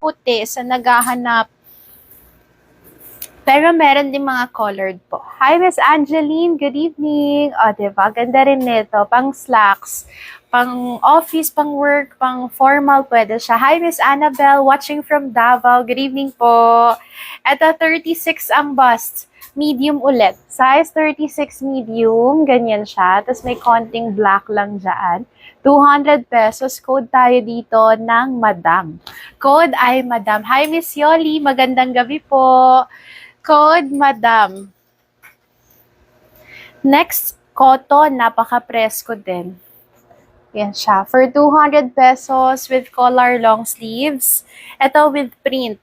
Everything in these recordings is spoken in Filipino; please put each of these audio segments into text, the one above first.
puti sa naghahanap. Pero meron din mga colored po. Hi, Miss Angeline. Good evening. O, diba? Ganda rin nito. Pang slacks, pang office, pang work, pang formal, pwede siya. Hi, Miss Annabelle. Watching from Davao. Good evening po. Ito, 36 ang bust. Medium ulit. Size 36 medium. Ganyan siya. Tapos may konting black lang dyan. 200 pesos. Code tayo dito ng Madam. Code ay Madam. Hi, Miss Yoli. Magandang gabi po. Code Madam. Next, cotton. Napaka-presko din. Yan siya. For 200 pesos with collar long sleeves. Ito with print.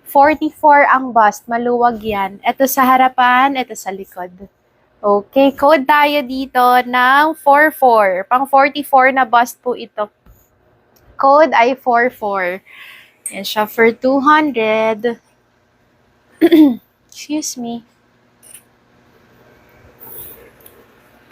44 ang bust. Maluwag yan. Ito sa harapan, ito sa likod. Okay, code tayo dito ng 44. Pang 44 na bust po ito. Code ay 44. Yan siya for 200. Excuse me.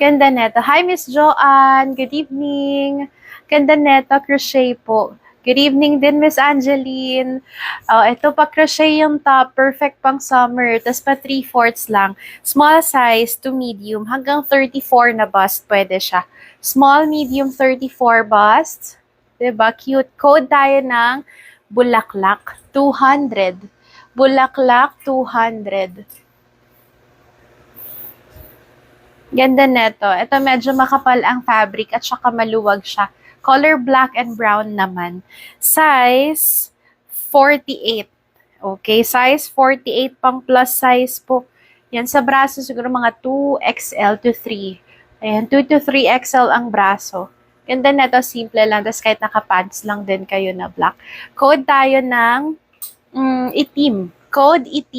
Ganda neto. Hi, Miss Joanne. Good evening. Ganda neto. Crochet po. Good evening din, Miss Angeline. Ito pa crochet yung top. Perfect pang summer. Tapos pa 3/4 lang. Small size to medium. Hanggang 34 na bust. Pwede siya. Small, medium, 34 bust. Diba? Cute. Code tayo ng Bulaklak. 200. Bulaklak, 200. Ganda neto. Ito medyo makapal ang fabric at saka maluwag siya. Color black and brown naman. Size 48. Okay, size 48 pang plus size po. Yan sa braso siguro mga 2XL to 3. Ayan, 2 to 3XL ang braso. Ganda neto, simple lang. Tapos kahit naka-pants lang din kayo na black. Code tayo ng itim. Code itim.